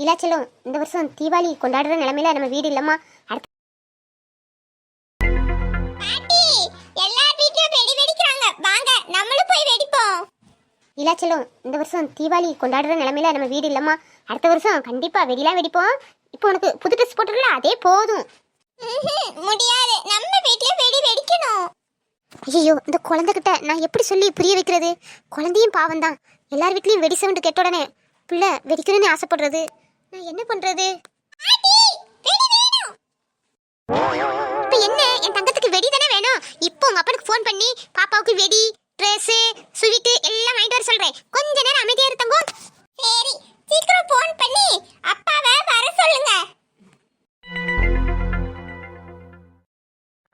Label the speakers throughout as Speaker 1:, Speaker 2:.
Speaker 1: இலாச்சலம் இந்த வருஷம் தீபாவளி கொண்டாடுற நிலைமையில நம்ம வீடு இல்லம்மா. அடுத்த
Speaker 2: எல்லார் வீட்லயும் வெடி வெடிக்கிறாங்க, வாங்க நம்மளும் போய் வெடிப்போம்.
Speaker 1: இலாச்சலம் இந்த வருஷம் தீபாவளி கொண்டாடுற நிலைமையில நம்ம வீடு இல்லம்மா. அடுத்த வருஷம் கண்டிப்பா வெடிலாம் வெடிப்போம். இப்போ உனக்கு புது ட்ரெஸ் போட்டுருல, அதே போதும்.
Speaker 2: முடியாது, நம்ம வீட்லயே வெடி வெடிக்கணும்.
Speaker 1: ஐயோ, இந்த குழந்தைகிட்ட நான் எப்படி சொல்லி புரிய வைக்கிறது? குழந்தையும் பாவம் தான். எல்லார் வீட்லயும் வெடி சவுண்டு கேட்ட உடனே பிள்ளை வெடிக்கணும்னு ஆசைப்படுறது. நான் என்ன பண்றது? இப்ப என்ன, என் தங்கத்துக்கு வெடி தானே வேணும். இப்போ உங்க அப்பனுக்கு ஃபோன் பண்ணி பாப்பாவுக்கு வெடி, ட்ரெஸ், ஸ்வீட் எல்லாம் வாங்கிட்டு வர சொல்றேன். கொஞ்ச நேரம் அமைதியா இருந்தங்க.
Speaker 2: சரி, சீக்கிரம் ஃபோன் பண்ணி அப்பாவை வர சொல்லுங்க.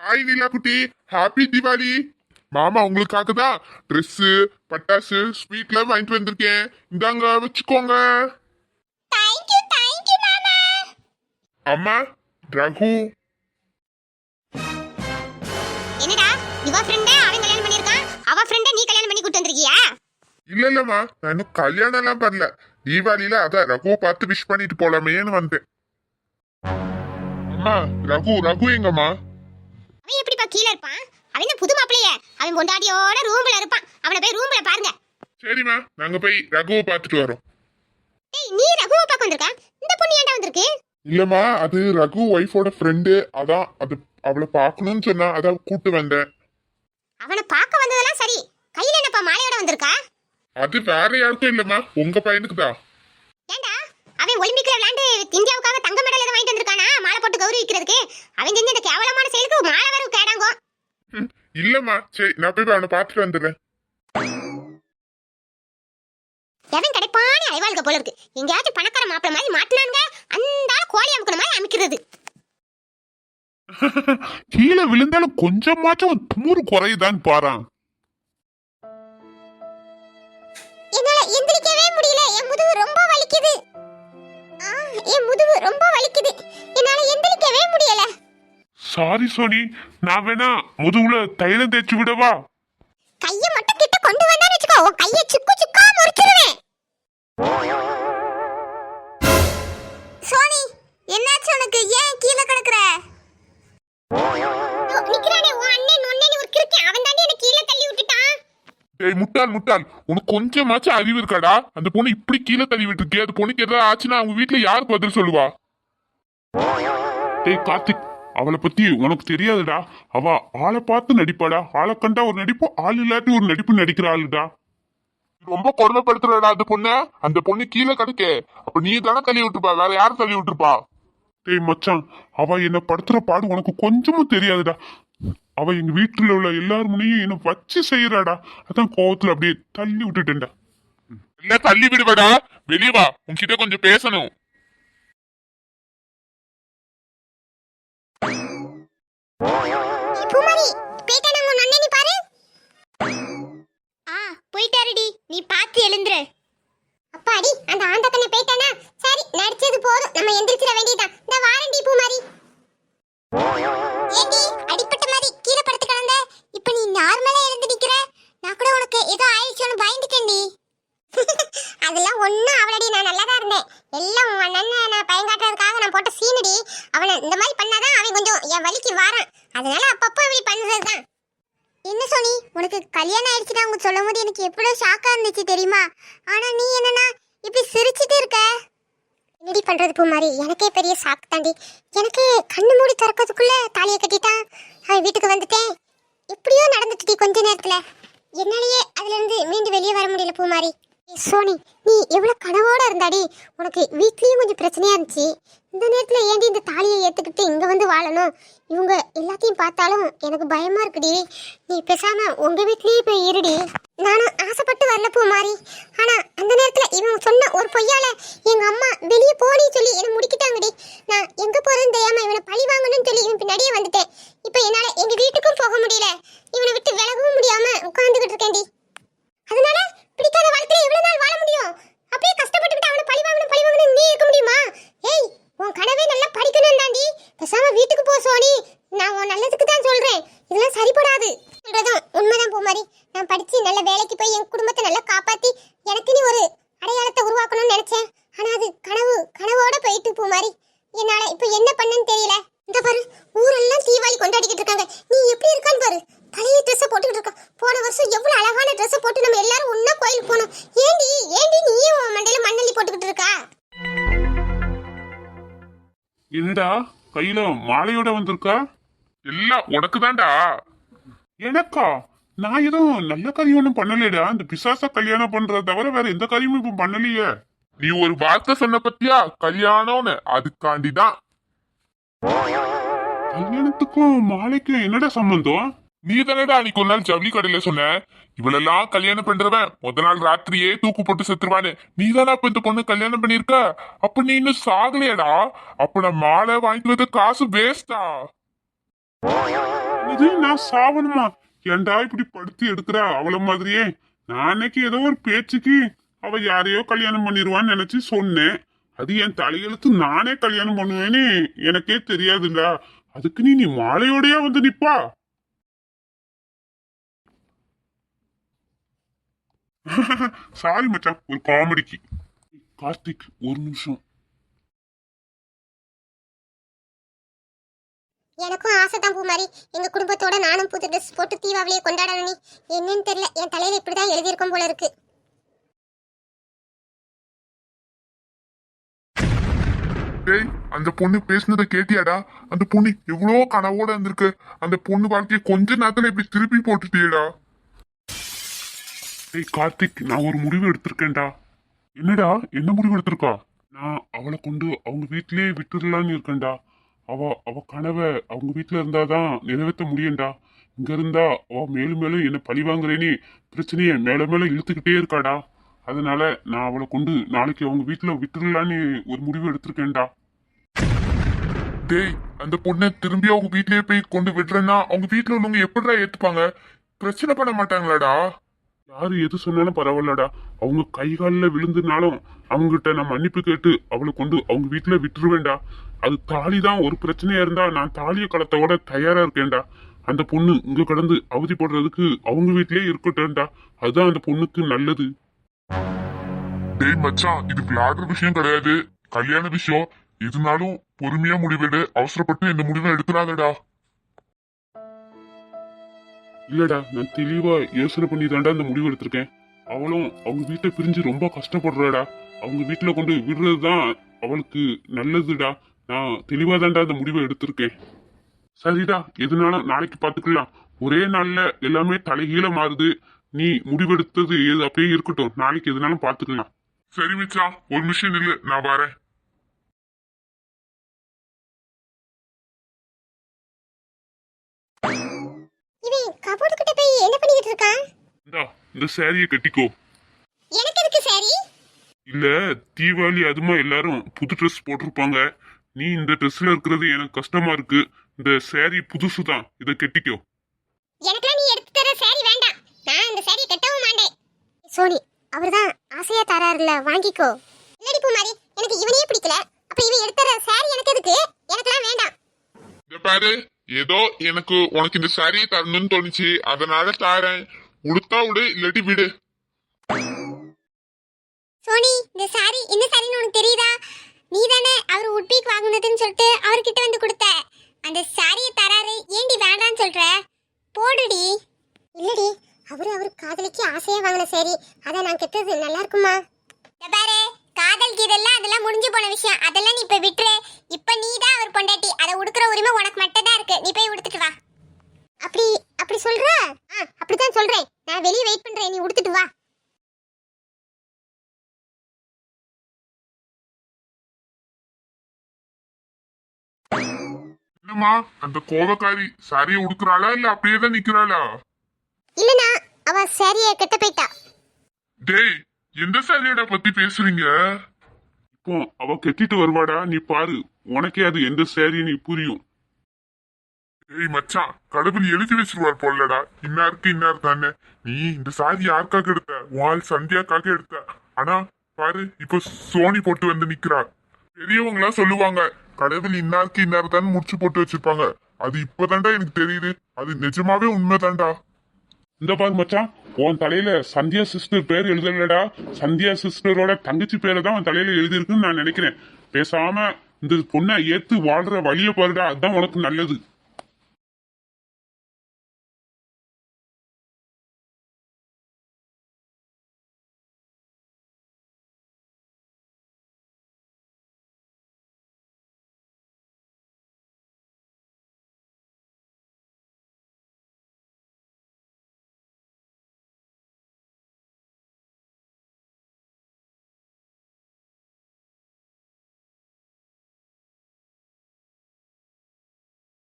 Speaker 3: ஹாய் நீலா குட்டி, ஹாப்பி தீபாவளி. மாமா உங்களுக்காக தான் ட்ரெஸ், பட்டாசு, ஸ்வீட்லாம் வாங்கிட்டு வந்திருக்கேன். இந்தாங்க வச்சுக்கோங்க.
Speaker 2: தேங்க்யூ மாமா.
Speaker 3: அம்மா, ரகு.
Speaker 1: என்னடா இவ ஃப்ரெண்டே அவன் கல்யாணம் பண்ணிருக்கான், அவ ஃப்ரெண்டை நீ கல்யாணம் பண்ணி கூட்டி வந்திருக்கியா?
Speaker 3: இல்லம்மா, நான் இன்னும் கல்யாணம் எல்லாம் பண்ணல. தீபாவளியில அதான் ரகுவை பார்த்து விஷ் பண்ணிட்டு போலாமேன்னு வந்தேன். அம்மா, ரகு எங்கம்மா?
Speaker 1: அவன் எப்படிப்பா கீழே இருப்பான்? அவன் புது மாப்பிள்ளைய, அவன் பொண்டாட்டியோட ரூம்ல இருப்பான். அவனை போய் ரூம்ல பாருங்க.
Speaker 3: சரிம்மா, நாங்க போய் ரகுவை பார்த்துட்டு வரோம்.
Speaker 1: ஏய், நீ ரகுவை பார்க்க வந்திருக்க? இந்த பொண்ணு ஏன்டா வந்திருக்கு?
Speaker 3: இல்லம்மா, அது ரகு ஒய்ஃபோட ஃப்ரெண்டு. அதான் அது அவளை பார்க்கணும்னு சொன்னா, அதான் கூட்டு வந்தேன்.
Speaker 1: அவனை பார்க்க வந்ததெல்லாம் சரி, கையில என்னப்பா மாலையோட வந்திருக்கா?
Speaker 3: அது வேற யாருக்கும் இல்லம்மா, உங்க பையனுக்கு தான்.
Speaker 1: ஏண்டா அவன் ஒலிம்பிக்ல விளையாண்டு இந்தியாவுக்காக தங்க மெடல் எதை வாங்கிட்டு வந்திருக்கானா மாலை போட்டு கௌரவிக்கிறதுக்கு? அவன் செஞ்ச இந்த கேவலமான செயலுக்கு மாலை வர கேடாங்கோ.
Speaker 3: இல்லம்மா, சரி நான் போய் அவனை பார்த்துட்டு வந்துடுறேன்.
Speaker 1: எவன் கிடைப்பானே அலைவாளுக போல இருக்கு. எங்கேயாச்சும் பணக்கார மாப்பிள்ள மாதிரி மாட்டினாங்க, அந்த கோழி அமுக்கிற மாதிரி அமைக்கிறது.
Speaker 3: கீழே விழுந்தாலும் கொஞ்சமாச்சும் துமுறு குறையுதான்னு பாறான்.
Speaker 2: என்னால எந்திரிக்கவே முடியல, என் முதுகு ரொம்ப வலிக்குது. என்னால எந்திரிக்கவே முடியல.
Speaker 3: சாரி சோனி, நான் வேணா முதுகுல தைலம் தேய்ச்சி விடவா?
Speaker 2: கைய மட்டும் கிட்ட கொண்டு வந்தான்னு வெச்சுக்கோ, உன் கைய சுக்கு சுக்கா முறிச்சிருவேன். சோனி, என்னாச்சு உனக்கு? ஏன் கீழே கிடக்குற?
Speaker 1: நிக்கிறானே உன் அண்ணன் நொண்ணேன்னு ஒரு கிறுக்கன், அவன் தாண்டி என்ன கீழே தள்ளி விட்டுட்டான்.
Speaker 3: ஏய் முட்டாள், உனக்கு கொஞ்சமாச்சும் அறிவு இருக்காடா? அந்த பொண்ணு இப்படி கீழே தள்ளி விட்டுருக்கு. அது பொண்ணுக்கு ஏதாவது ஆச்சுன்னா அவங்க வீட்டுல யாருக்கு பதில் சொல்லுவா? ஏய் கார்த்திக், அவளை பத்தி உனக்கு தெரியாதுடா. அவ ஆளை பார்த்து நடிப்பாடா. ஆளை கண்டா ஒரு நடிப்பு, ஆள் இல்லாட்டி ஒரு நடிப்பு நடிக்கிற ஆளுடா. ரொம்ப கொடுமைப்படுத்துறடா அந்த பொண்ணு கீழே கிடக்கே. அப்ப நீ தானே தள்ளி விட்டுருப்பா, வேற யாரும் தள்ளி விட்டுருப்பா? டேய் மச்சான், அவ என்ன படுத்துற பாடு உனக்கு கொஞ்சமும் தெரியாதுடா. அவ எங்க வீட்டுல உள்ள எல்லார் முனையும் என்ன வச்சு செய்யறாடா. அதான் கோவத்துல அப்படியே தள்ளி விட்டுட்டேன்டா. இல்ல தள்ளி விடுவடா, வெளியே வா, உன்கிட்ட கொஞ்சம் பேசணும்.
Speaker 2: பூமாரி, பேட்டானா உன் அண்ணனை பாரு.
Speaker 1: போயிட்டாருடி, நீ பார்த்து எழுந்துரு.
Speaker 2: அப்பாடி, அந்த ஆண்டக்கண்ணே பேட்டானா? சரி, நடிச்சது போதும், நம்ம எந்திரிச்சிட வேண்டியதான். இந்த வாரண்டி பூமாரி. ஏடி, அடிப்பட்ட மாதிரி கீழே படுத்து கிடந்த, இப்ப நீ நார்மலா எழுந்து நிக்கிற. நான் கூட உனக்கு ஏதோ ஆயிடுச்சோன்னு பயந்துட்டேன்டி. அதெல்லாம் ஒண்ணும் அவளடி, நான் நல்லா தான் இருந்தேன். எல்லாம் உன் அண்ணன் நான் பயங்காட்டுறதுக்காக நான் போட்ட சீனடி. அவனை இந்த மாதிரி பண்ணாதான் அவன் கொஞ்சம் என் வலிக்கு வாரான். அதனால அப்பப்போ இப்படி பண்ணுறதுதான். என்ன சோனி, உனக்கு கல்யாணம் ஆயிடுச்சுன்னா அவங்க சொல்லும் போது எனக்கு எவ்வளவு ஷாக்கா இருந்துச்சு தெரியுமா? ஆனா நீ என்னன்னா இப்படி சிரிச்சிட்டு இருக்க. என்னடி பண்றது பூமாரி, எனக்கே பெரிய ஷாக் தாண்டி. எனக்கு கண்ணு மூடி திறக்கிறதுக்குள்ள தாலியை கட்டிட்டான். அவன் வீட்டுக்கு வந்துட்டேன். எப்படியோ நடந்துட்டுடி கொஞ்ச நேரத்துல. என்னாலேயே அதுல இருந்து மீண்டு வெளியே வர முடியல பூமாரி. சோனி, நீ எவ்வளவு கனவோட இருந்தாடி. உனக்கு வீட்லயும் கொஞ்சம் பிரச்சனையா இருந்துச்சு. இந்த நேரத்துல ஏண்டி இந்த தாலியை ஏத்துக்கிட்டு இங்க வந்து வாழணும்? இவங்க எல்லாத்தையும் பார்த்தாலும் எனக்கு பயமா இருக்குடி. நீ பேசாம உங்க வீட்லயே போய் இருடி. நானும் ஆசைப்பட்டு வரல பூமாரி. ஆனா அந்த நேரத்துல இவன் சொன்ன ஒரு பொய்யால எங்க அம்மா வெளியே போனி சொல்லி என்ன முடிக்கிட்டாங்கடி. நான் எங்க போறேன்னு தெரியாம இவனை பழி வாங்கணும்னு சொல்லி இவன் பின்னாடியே வந்துட்டேன். இப்ப என்னால எங்க வீட்டுக்கும் போக முடியல, இவனை விட்டு விலகவும் முடியாம உட்கார்ந்துகிட்டு இருக்கேன்டி. அதனால பிடிக்காத வாழ்க்கையில எவ்வளவு நாள் வாழ முடியும்? அப்படியே கஷ்டப்பட்டுக்கிட்டு அவனை பழி வாங்கணும் நீ இருக்க முடியுமா? ஏய், உன் கனவே நல்லா படிக்கணும் தாண்டி. பேசாம வீட்டுக்கு போ சோனி. நான் உன் நல்லதுக்கு தான் சொல்றேன். இதெல்லாம் சரிப்படாது. சொல்றதும் உண்மைதான் பூமாரி. நான் படிச்சு நல்ல வேலைக்கு போய் என் குடும்பத்தை நல்லா காப்பாத்தி எனக்கு நீ ஒரு அடையாளத்தை உருவாக்கணும்னு நினைச்சேன். ஆனா அது கனவோட போயிட்டு பூ மாதிரி என்னால இப்ப என்ன பண்ணன்னு தெரியல. இந்த பாரு, ஊரெல்லாம் தீபாவளி கொண்டாடிக்கிட்டு இருக்காங்க. நீ எப்படி இருக்கான்னு பாரு, பழைய ட்ரெஸ் போட்டுக்கிட்டு இருக்க. போன வருஷம் எவ்வளவு அழகான ட்ரெஸ் போட்டு நம்ம எல்லாரும் ஒண்ணா கோயிலுக்கு போனோம். ஏண்டி நீயும் உன் மண்டையில மண்ணள்ளி போட்டுக்கிட்டு இருக்கா?
Speaker 3: என்னடா கையில மாலையோட வந்திருக்கா? எல்லாம் உனக்கு தான்டா. எனக்கா? நான் எதுவும் நல்ல காரியம் ஒன்றும் பண்ணலையடா. இந்த பிசாச கல்யாணம் பண்றத தவிர வேற எந்த காரியமும் இப்ப பண்ணலையே. நீ ஒரு வார்த்தை சொன்ன பத்தியா கல்யாணம்னு, அதுக்காண்டிதான். கல்யாணத்துக்கும் மாலைக்கும் என்னடா சம்பந்தம்? நீ தானடா அன்னைக்கு ஒரு நாள் ஜவுளி கடையில சொன்ன, இவளெல்லாம் கல்யாணம் பண்றவன் முத நாள் ராத்திரியே தூக்கு போட்டு செத்துருவான்னு. நீ தானே அப்ப இந்த பொண்ணு கல்யாணம் பண்ணிருக்க. அப்ப நீ இன்னும் சாகலையடா. அப்ப நான் மாலை வாங்கிட்டு வந்த காசு வேஸ்டா. இது நான் சாவணுமா? ஏன்டா இப்படி படுத்தி எடுக்கிற அவள மாதிரியே? நான் அன்னைக்கு ஏதோ ஒரு பேச்சுக்கு அவ யாரையோ கல்யாணம் பண்ணிடுவான்னு நினைச்சு சொன்னேன். அது என் தலையெழுத்து. நானே கல்யாணம் பண்ணுவேன்னு எனக்கே தெரியாதுடா. அதுக்கு நீ மாலையோடயா வந்து நிப்பா? சாரி மச்சான், ஒரு காமெடிக்கு. கார்த்திக் ஒரு நிமிஷம்.
Speaker 2: எனக்கும் ஆசைதான் பூ மாதிரி. எங்க குடும்பத்தோட நானும் புது ட்ரெஸ் போட்டு தீபாவளியை கொண்டாடணும். நீ என்னன்னு தெரியல, என் தலையில இப்படிதான் எழுதியிருக்கும் போல இருக்கு.
Speaker 3: டேய், அந்த பொண்ணு பேசுனதை கேட்டியாடா? அந்த பொண்ணு எவ்வளோ கனவோட இருந்திருக்கு. அந்த பொண்ணு வாழ்க்கைய கொஞ்ச நேரத்துல இப்படி திருப்பி போட்டுட்டியடா. டேய் கார்த்திக், நான் ஒரு முடிவு எடுத்திருக்கேன்டா. என்னடா? என்ன முடிவு எடுத்திருக்கா? நான் அவளை கொண்டு அவங்க வீட்டிலேயே விட்டுடலான்னு இருக்கேன்டா. அவ கனவை அவங்க வீட்டுல இருந்தாதான் நிறைவேற்ற முடியும்டா. இங்க இருந்தா அவ மேலும் மேலும் என்ன பழி வாங்குறேன்னு பிரச்சனைய மேல மேல இழுத்துக்கிட்டே இருக்காடா. அதனால நான் அவளை கொண்டு நாளைக்கு அவங்க வீட்டுல விட்டுடலான்னு ஒரு முடிவு எடுத்திருக்கேன்டா. டேய், அந்த பொண்ணை திரும்பி அவங்க வீட்லயே போய் கொண்டு விடுறேன்னா அவங்க வீட்டுல உள்ளவங்க எப்படிடா ஏத்துப்பாங்க? பிரச்சனை பண்ண மாட்டாங்களாடா? யாரு எது சொன்னாலும் பரவாயில்லடா. அவங்க கை காலில் விழுந்துனாலும் அவங்ககிட்ட நான் மன்னிப்பு கேட்டு அவளை கொண்டு அவங்க வீட்டுல விட்டுருவேன்டா. அது தாலி தான் ஒரு பிரச்சனையா இருந்தா நான் தாலியை கடத்தோட தயாரா இருக்கேன்டா. அந்த பொண்ணு இங்க கடந்து அவதி போடுறதுக்கு அவங்க வீட்லயே இருக்கட்டும்டா. அதுதான் அந்த பொண்ணுக்கு நல்லது. டேய் மச்சான், இது விளையாடுற விஷயம் கிடையாது, கல்யாண விஷயம். எதுனாலும் பொறுமையா முடிவெடு, அவசரப்பட்டு இந்த முடிவை எடுக்கிறாதடா. இல்லடா, நான் தெளிவா யோசனை பண்ணி தாண்டா இந்த முடிவு எடுத்திருக்கேன். அவளும் அவங்க வீட்டை பிரிஞ்சு ரொம்ப கஷ்டப்படுறாடா. அவங்க வீட்டுல கொண்டு விடுறதுதான் அவளுக்கு நல்லதுடா. நான் தெளிவா தாண்டா இந்த முடிவை எடுத்திருக்கேன். சரிடா, எதுனாலும் நாளைக்கு பாத்துக்கலாம். ஒரே நாள்ல எல்லாமே தலைகீழ மாறுது. நீ முடிவெடுத்தது எது அப்படியே இருக்கட்டும். நாளைக்கு எதுனாலும் பாத்துக்கலாம். சரி மிச்சா, ஒரு நிமிஷம் இல்ல, நான் வரேன்.
Speaker 2: இவன் கபோர்டு கிட்ட போய் என்ன பண்ணிக்கிட்டு இருக்கான்?
Speaker 3: இந்த சாரியை கட்டிக்கோ.
Speaker 2: எனக்கு எதுக்கு சாரி?
Speaker 3: இல்ல, தீபாவளி அதுமா எல்லாரும் புது ட்ரெஸ் போட்டிருப்பாங்க. நீ இந்த ட்ரெஸ்ல இருக்கிறது எனக்கு கஷ்டமா இருக்கு. இந்த சாரி புதுசு தான், இதை கட்டிக்கோ.
Speaker 2: எனக்குலாம் நீ எடுத்து தர சாரி வேண்டாம். நான் இந்த சாரி கட்டவும் மாட்டேன். சோனி, அவர்தான் ஆசையா தராருல, வாங்கிக்கோ. இல்லடி பூமாரி, எனக்கு இவனையே பிடிக்கல. அப்ப இவன் எடுத்து தர சாரி எனக்கு எதுக்கு? எனக்குலாம் வேண்டாம்.
Speaker 3: இத பாரு, ஏதோ எனக்கு உனக்கு இந்த சாரியை தரணும்னு தோணுச்சு, அதனால தாரேன். உடுத்தா விடு, இல்லாட்டி விடு.
Speaker 2: சோனி, இந்த சாரி என்ன சாரின்னு உனக்கு தெரியுதா? நீ தானே அவர் உட்பீக் வாங்குனதுன்னு சொல்லிட்டு அவர்கிட்ட வந்து கொடுத்த. அந்த சாரியை தராரு, ஏண்டி வேண்டான்னு சொல்ற? போடுடி. இல்லடி, அவர் காதலிக்கு ஆசையா வாங்கின சாரி, அதை நான் கெட்டது நல்லா இருக்குமா? பாரு, காதல் கீதெல்லாம் அதெல்லாம் முடிஞ்சு போன விஷயம். அதெல்லாம் நீ இப்ப விட்டுரு. இப்ப நீ தான் அவர் பொண்டாட்டி, அதை உடுக்கிற உரிமை உனக்கு மட்டும் தான் இருக்கு. நீ போய் உடுத்துட்டு வா. அப்படி சொல்ற? அப்படிதான் சொல்றேன். நான் வெளியே வெயிட் பண்றேன், நீ உடுத்துட்டு வா.
Speaker 3: என்னம்மா, அந்த கோவக்காரி சாரியை உடுக்குறாளா இல்ல அப்படியே தான் நிக்கிறாளா?
Speaker 2: இல்லனா அவ சாரியை கட்ட போயிட்டா.
Speaker 3: டேய், எந்த சாரியோட பத்தி பேசுறீங்க? இப்போ அவ கட்டிட்டு வருவாடா, நீ பாரு. உனக்கே அது எந்த சாரின்னு புரியும். ஏய் மச்சான், கடவுள் எழுதி வச்சிருவார் போலடா, இன்னாருக்கு இன்னார் தானே. நீ இந்த சாரி யாருக்காக எடுத்த? வால் சந்தியாக்காக எடுத்த. ஆனா பாரு, இப்ப சோனி போட்டு வந்து நிக்கிறா. பெரியவங்களா சொல்லுவாங்க, கடவுள் இன்னாருக்கு இன்னார் தான் முடிச்சு போட்டு வச்சிருப்பாங்க. அது இப்பதான்டா எனக்கு தெரியுது. அது நிஜமாவே உண்மைதான்டா. இந்த பாரு மச்சான், உன் தலையில சந்தியா சிஸ்டர் பேர் எழுதலடா. சந்தியா சிஸ்டரோட தங்கச்சி பேரை தான் உன் தலையில எழுதியிருக்குன்னு நான் நினைக்கிறேன். பேசாம இந்த பொண்ணை ஏத்து வாழ்ற வழிய பாருடா, அதுதான் உனக்கு நல்லது.